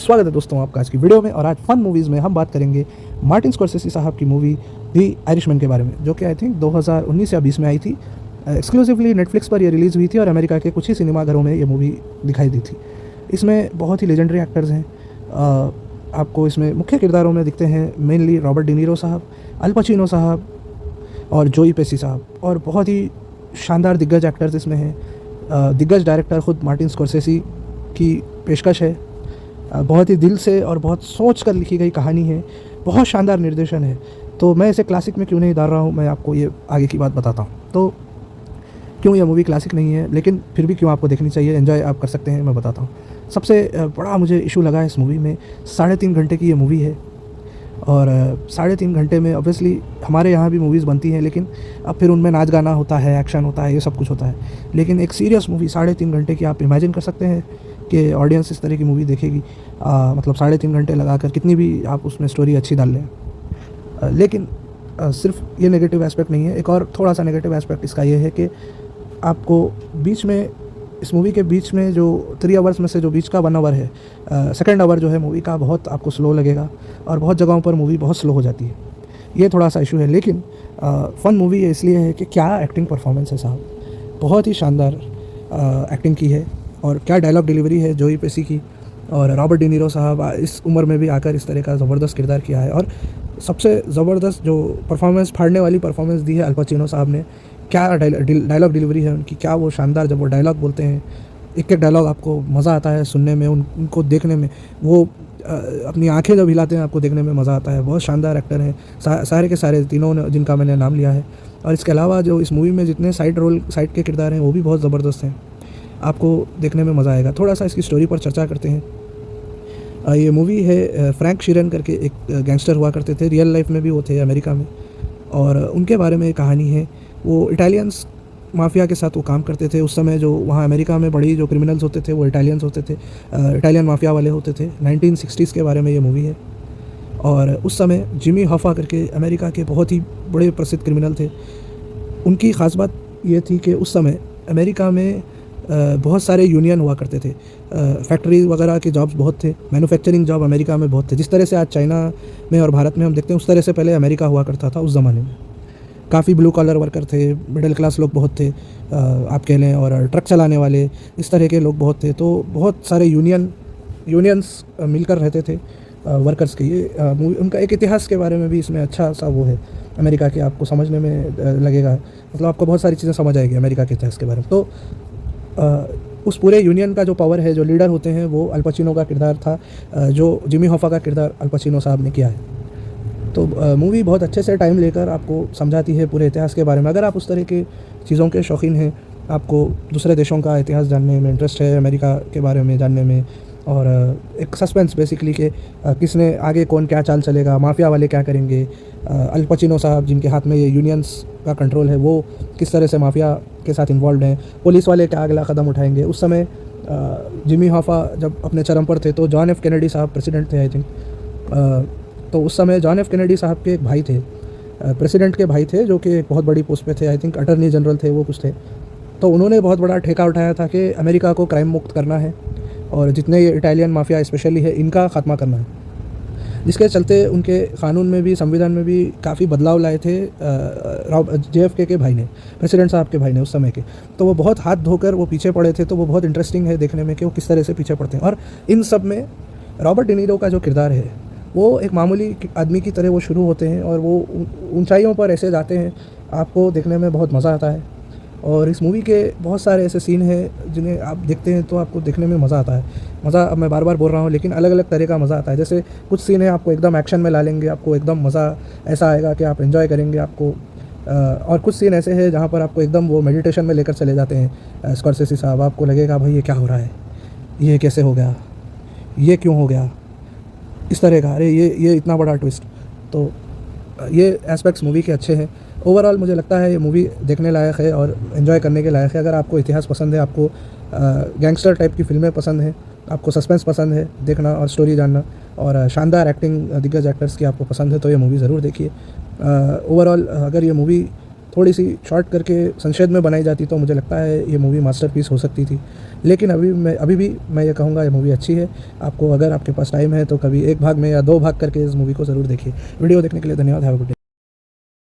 स्वागत है दोस्तों आपका आज की वीडियो में। और आज फन मूवीज़ में हम बात करेंगे मार्टिन स्कॉर्सेसी साहब की मूवी दी आयरिशमैन के बारे में, जो कि आई थिंक 2019 या 20 में आई थी। एक्सक्लूसिवली नेटफ्लिक्स पर ये रिलीज़ हुई थी और अमेरिका के कुछ ही सिनेमाघरों में ये मूवी दिखाई दी थी। इसमें बहुत ही लेजेंडरी एक्टर्स हैं। आपको इसमें मुख्य किरदारों में दिखते हैं मेनली रॉबर्ट डिनीरो साहब, अल पचिनो साहब और जोई पेसी साहब, और बहुत ही शानदार दिग्गज एक्टर्स इसमें हैं। दिग्गज डायरेक्टर ख़ुद मार्टिन स्कॉर्सेसी की पेशकश है। बहुत ही दिल से और बहुत सोच कर लिखी गई कहानी है, बहुत शानदार निर्देशन है। तो मैं इसे क्लासिक में क्यों नहीं डाल रहा हूँ, मैं आपको ये आगे की बात बताता हूँ। तो क्यों यह मूवी क्लासिक नहीं है, लेकिन फिर भी क्यों आपको देखनी चाहिए, एंजॉय आप कर सकते हैं, मैं बताता हूँ। सबसे बड़ा मुझे इशू लगा है इस मूवी में, 3.5 घंटे की ये मूवी है। और 3.5 घंटे में ऑब्वियसली हमारे यहाँ भी मूवीज़ बनती हैं, लेकिन अब फिर उनमें नाच गाना होता है, एक्शन होता है, ये सब कुछ होता है। लेकिन एक सीरियस मूवी 3.5 घंटे की, आप इमेजिन कर सकते हैं कि ऑडियंस इस तरह की मूवी देखेगी। मतलब 3.5 घंटे लगाकर कितनी भी आप उसमें स्टोरी अच्छी डाल लें। लेकिन सिर्फ ये नेगेटिव एस्पेक्ट नहीं है, एक और थोड़ा सा नेगेटिव एस्पेक्ट इसका ये है कि आपको बीच में, इस मूवी के बीच में जो 3 आवर्स में से जो बीच का 1 आवर है, सेकेंड आवर जो है मूवी का, बहुत आपको स्लो लगेगा और बहुत जगहों पर मूवी बहुत स्लो हो जाती है। ये थोड़ा सा इशू है। लेकिन फ़न मूवी है इसलिए है कि क्या एक्टिंग परफॉर्मेंस है साहब, बहुत ही शानदार एक्टिंग की है। और क्या डायलॉग डिलीवरी है जोई पेसी की, और रॉबर्ट डिनीरो साहब इस उम्र में भी आकर इस तरह का ज़बरदस्त किरदार किया है। और सबसे ज़बरदस्त जो परफॉर्मेंस, फाड़ने वाली परफॉर्मेंस दी है अल पचिनो साहब ने। क्या डायलॉग डिलीवरी है उनकी, क्या वो शानदार, जब वो डायलॉग बोलते हैं, एक एक डायलॉग आपको मज़ा आता है सुनने में, उनको देखने में। वो अपनी आंखें जब हिलाते हैं आपको देखने में मज़ा आता है। बहुत शानदार एक्टर हैं सारे के सारे तीनों ने, जिनका मैंने नाम लिया है। और इसके अलावा जो इस मूवी में जितने साइड के किरदार हैं वो भी बहुत ज़बरदस्त हैं, आपको देखने में मज़ा आएगा। थोड़ा सा इसकी स्टोरी पर चर्चा करते हैं। ये मूवी है, फ्रैंक शीरन करके एक गैंगस्टर हुआ करते थे, रियल लाइफ में भी वो थे अमेरिका में, और उनके बारे में कहानी है। वो इटालियंस माफिया के साथ वो काम करते थे। उस समय जो वहाँ अमेरिका में बड़ी जो क्रिमिनल्स होते थे वो इटालियंस होते थे, इटालियन माफिया वाले होते थे। 1960s के बारे में ये मूवी है। और उस समय जिमी हॉफा करके अमेरिका के बहुत ही बड़े प्रसिद्ध क्रिमिनल थे। उनकी ख़ास बात ये थी कि उस समय अमेरिका में बहुत सारे यूनियन हुआ करते थे, फैक्ट्री वगैरह के जॉब्स बहुत थे, मैन्युफैक्चरिंग जॉब अमेरिका में बहुत थे। जिस तरह से आज चाइना में और भारत में हम देखते हैं, उस तरह से पहले अमेरिका हुआ करता था उस ज़माने में। काफ़ी ब्लू कॉलर वर्कर थे, मिडिल क्लास लोग बहुत थे, आप कह लें, और ट्रक चलाने वाले, इस तरह के लोग बहुत थे। तो बहुत सारे यूनियंस मिलकर रहते थे वर्कर्स के। ये उनका एक इतिहास के बारे में भी इसमें अच्छा सा वो है अमेरिका के, आपको समझने में लगेगा, मतलब आपको बहुत सारी चीज़ें समझ आएगी अमेरिका के इतिहास के बारे में। तो उस पूरे यूनियन का जो पावर है, जो लीडर होते हैं, वो अल पचिनो का किरदार था, जो जिमी हॉफा का किरदार अल पचिनो साहब ने किया है। तो मूवी बहुत अच्छे से टाइम लेकर आपको समझाती है पूरे इतिहास के बारे में। अगर आप उस तरह की चीज़ों के शौकीन हैं, आपको दूसरे देशों का इतिहास जानने में इंटरेस्ट है, अमेरिका के बारे में जानने में, और एक सस्पेंस बेसिकली कि किसने आगे, कौन क्या चाल चलेगा, माफिया वाले क्या करेंगे, अल पचिनो साहब जिनके हाथ में ये यूनियंस का कंट्रोल है, वो किस तरह से माफिया के साथ इन्वॉल्व हैं, पुलिस वाले क्या अगला कदम उठाएंगे। उस समय जिमी हॉफा जब अपने चरम पर थे, तो जॉन एफ कैनेडी साहब प्रेसिडेंट थे आई थिंक। तो उस समय जॉन एफ कैनेडी साहब के एक भाई थे, प्रेसिडेंट के भाई थे, जो कि एक बहुत बड़ी पोस्ट पे थे, आई थिंक अटर्नी जनरल थे वो कुछ थे। तो उन्होंने बहुत बड़ा ठेका उठाया था कि अमेरिका को क्राइम मुक्त करना है और जितने ये इटालियन माफिया स्पेशली है, इनका ख़ात्मा करना है। जिसके चलते उनके क़ानून में भी, संविधान में भी काफ़ी बदलाव लाए थे JFK के भाई ने, प्रेसिडेंट साहब के भाई ने उस समय के। तो वो बहुत हाथ धोकर वो पीछे पड़े थे। तो वो बहुत इंटरेस्टिंग है देखने में कि वो किस तरह से पीछे पड़ते हैं। और इन सब में रॉबर्ट डिनीरो का जो किरदार है, वो एक मामूली आदमी की तरह वो शुरू होते हैं और वो ऊंचाइयों पर ऐसे जाते हैं, आपको देखने में बहुत मज़ा आता है। और इस मूवी के बहुत सारे ऐसे सीन हैं जिन्हें आप देखते हैं तो आपको देखने में मज़ा आता है। मज़ा, अब मैं बार बार बोल रहा हूँ, लेकिन अलग अलग तरह का मज़ा आता है। जैसे कुछ सीन है आपको एकदम एक्शन में ला लेंगे, आपको एकदम मज़ा ऐसा आएगा कि आप एंजॉय करेंगे आपको। और कुछ सीन ऐसे हैं जहाँ पर आपको एकदम वो मेडिटेशन में लेकर चले जाते हैं स्कॉर्सेसी साहब। आपको लगेगा भाई ये क्या हो रहा है, ये कैसे हो गया, ये क्यों हो गया, इस तरह का, अरे ये इतना बड़ा ट्विस्ट। तो ये एस्पेक्ट्स मूवी के अच्छे हैं। ओवरऑल मुझे लगता है ये मूवी देखने लायक है और एंजॉय करने के लायक है। अगर आपको इतिहास पसंद है, आपको गैंगस्टर टाइप की फ़िल्में पसंद हैं, आपको सस्पेंस पसंद है देखना और स्टोरी जानना, और शानदार एक्टिंग दिग्गज एक्टर्स की आपको पसंद है, तो ये मूवी ज़रूर देखिए। ओवरऑल अगर ये मूवी थोड़ी सी शॉर्ट करके संक्षेप में बनाई जाती तो मुझे लगता है ये मूवी मास्टरपीस हो सकती थी। लेकिन अभी भी मैं ये कहूँगा ये मूवी अच्छी है। आपको अगर आपके पास टाइम है तो कभी एक भाग में या 2 भाग करके इस मूवी को ज़रूर देखिए। वीडियो देखने के लिए धन्यवाद। Have a good day.